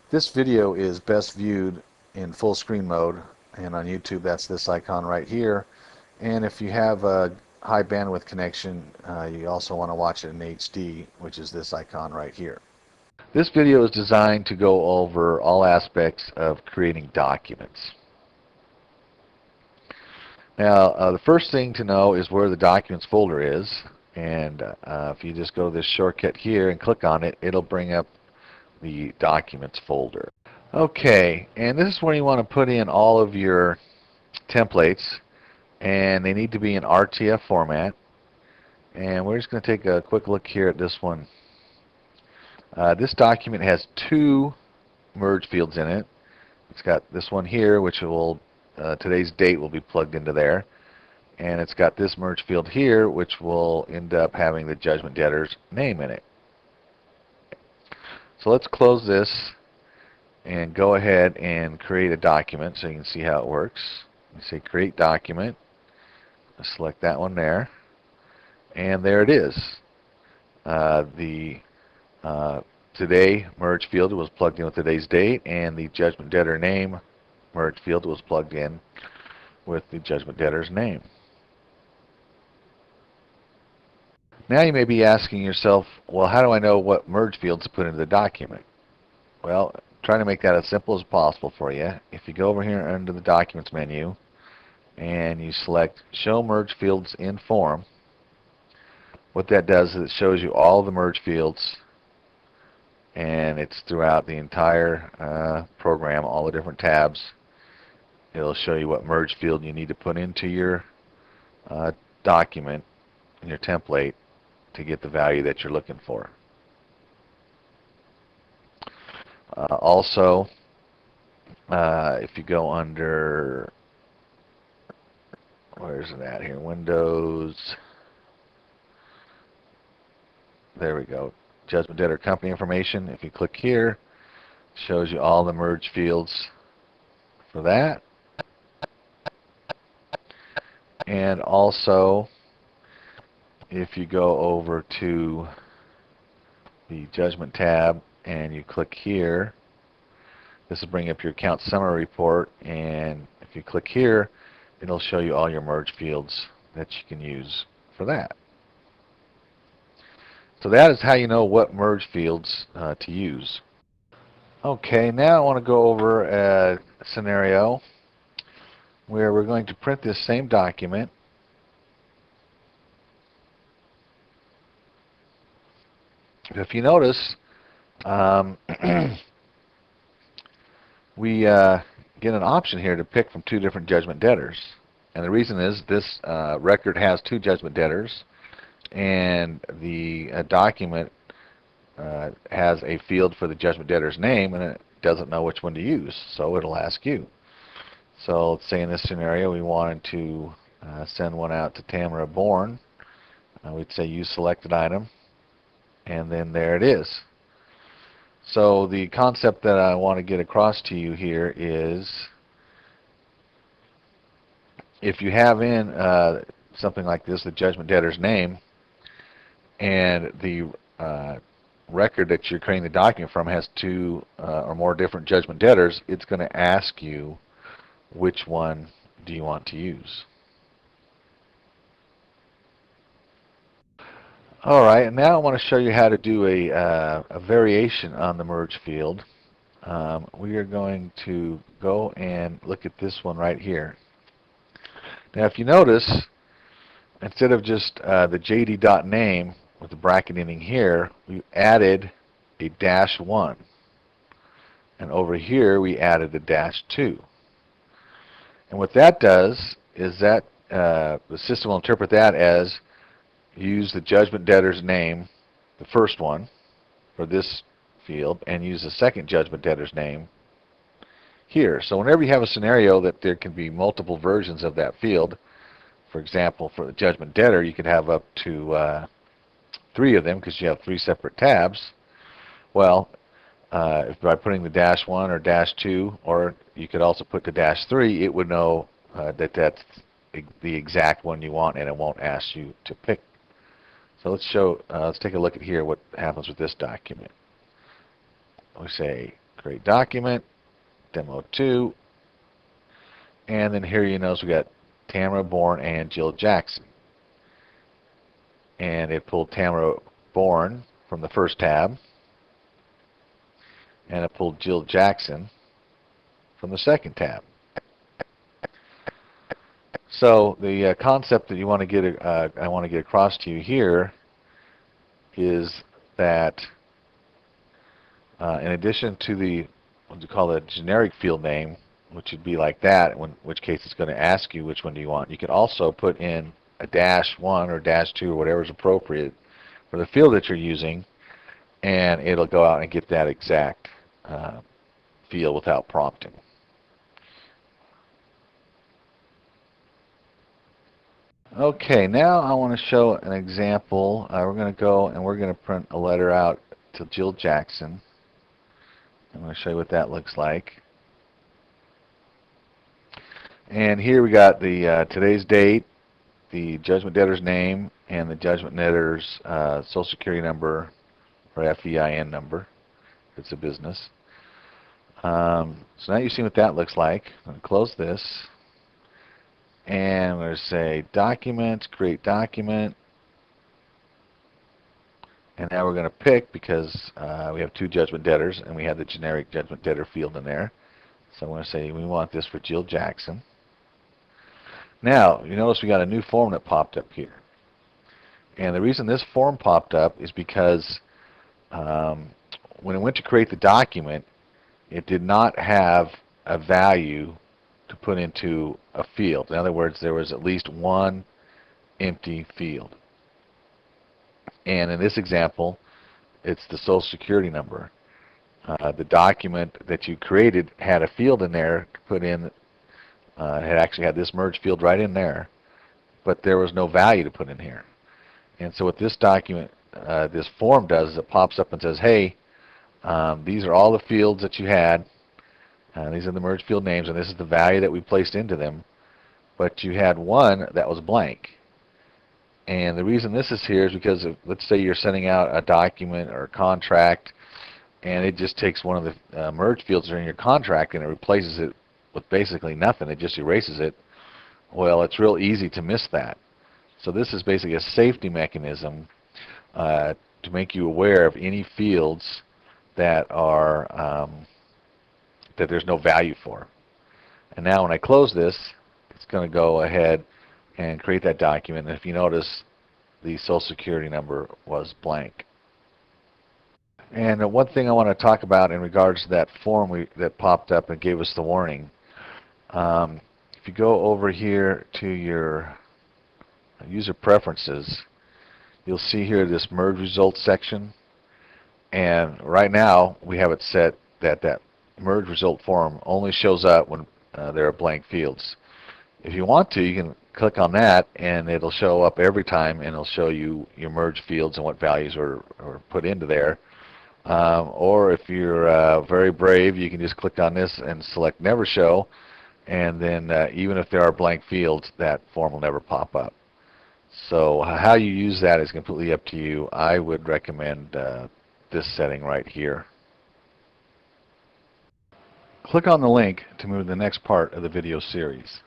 This video is best viewed in full screen mode, and on YouTube that's this icon right here. And if you have a high bandwidth connection, you also want to watch it in HD, which is this icon right here. This video is designed to go over all aspects of creating documents. Now, the first thing to know is where the Documents folder is, and if you just go to this shortcut here and click on it, it'll bring up the Documents folder. Okay, and this is where you want to put in all of your templates, and they need to be in RTF format. And we're just going to take a quick look here at this one. This document has two merge fields in it. It's got this one here, which will today's date will be plugged into there, and it's got this merge field here, which will end up having the judgment debtor's name in it. So let's close this and go ahead and create a document so you can see how it works. You say create document. Select that one there, and there it is. The today merge field was plugged in with today's date, and the judgment debtor name merge field was plugged in with the judgment debtor's name. Now you may be asking yourself, well, how do I know what merge fields to put into the document? Well, trying to make that as simple as possible for you. If you go over here under the Documents menu and you select Show Merge Fields in Form, what that does is it shows you all the merge fields, and it's throughout the entire program, all the different tabs. It'll show you what merge field you need to put into your document, in your template, to get the value that you're looking for. Also, if you go under, where's it at here? Windows. There we go. Judgment debtor company information. If you click here, it shows you all the merge fields for that. And also, if you go over to the Judgment tab and you click here, this will bring up your account summary report, and if you click here, it'll show you all your merge fields that you can use for that. So that is how you know what merge fields to use. Okay, now I want to go over a scenario where we're going to print this same document. If you notice, we get an option here to pick from two different judgment debtors. And the reason is this record has two judgment debtors, and the document has a field for the judgment debtor's name, and it doesn't know which one to use, so it'll ask you. So let's say in this scenario we wanted to send one out to Tamara Bourne. We'd say use selected item, and then there it is. So the concept that I want to get across to you here is, if you have in something like this, the judgment debtor's name, and the record that you're creating the document from has two or more different judgment debtors, it's going to ask you which one do you want to use. Alright, and now I want to show you how to do a variation on the merge field. We are going to go and look at this one right here. Now if you notice, instead of just the jd.name with the bracket ending here, we added a -1. And over here we added a -2. And what that does is that the system will interpret that as use the judgment debtor's name, the first one, for this field, and use the second judgment debtor's name here. So whenever you have a scenario that there can be multiple versions of that field, for example, for the judgment debtor, you could have up to 3 of them because you have 3 separate tabs. Well, if by putting the -1 or -2, or you could also put the -3, it would know that that's the exact one you want, and it won't ask you to pick. So let's take a look at here what happens with this document. We say create document, demo 2, and then here you notice we got Tamara Bourne and Jill Jackson. And it pulled Tamara Bourne from the first tab, and it pulled Jill Jackson from the second tab. So the concept that you want to get, I want to get across to you here is that in addition to the what you call the generic field name, which would be like that, in which case it's going to ask you which one do you want. You can also put in a -1 or -2 or whatever is appropriate for the field that you're using, and it'll go out and get that exact field without prompting. Okay, now I want to show an example. We're going to go and we're going to print a letter out to Jill Jackson. I'm going to show you what that looks like. And here we got the today's date, the judgment debtor's name, and the judgment debtor's Social Security number or FEIN number if it's a business. So now you've seen what that looks like. I'm going to close this. And I'm going to say document, create document. And now we're going to pick, because we have 2 judgment debtors and we have the generic judgment debtor field in there. So I'm going to say we want this for Jill Jackson. Now, you notice we got a new form that popped up here. And the reason this form popped up is because when it went to create the document, it did not have a value to put into a field. In other words, there was at least one empty field. And in this example, it's the Social Security number. The document that you created had a field in there to put in. It had actually had this merge field right in there, but there was no value to put in here. And so what this document, this form does is it pops up and says, hey, these are all the fields that you had. These are the merge field names, and this is the value that we placed into them. But you had one that was blank. And the reason this is here is because let's say you're sending out a document or a contract, and it just takes one of the merge fields that are in your contract and it replaces it with basically nothing. It just erases it. Well, it's real easy to miss that. So this is basically a safety mechanism to make you aware of any fields that are that there's no value for. And now when I close this, it's going to go ahead and create that document. And if you notice, the Social Security number was blank. And one thing I want to talk about in regards to that form that popped up and gave us the warning, if you go over here to your user preferences, you'll see here this merge results section. And right now we have it set that that merge result form only shows up when there are blank fields. If you want to, you can click on that and it'll show up every time, and it'll show you your merge fields and what values are put into there. Or if you're very brave, you can just click on this and select never show, and then even if there are blank fields, that form will never pop up. So how you use that is completely up to you. I would recommend this setting right here. Click on the link to move to the next part of the video series.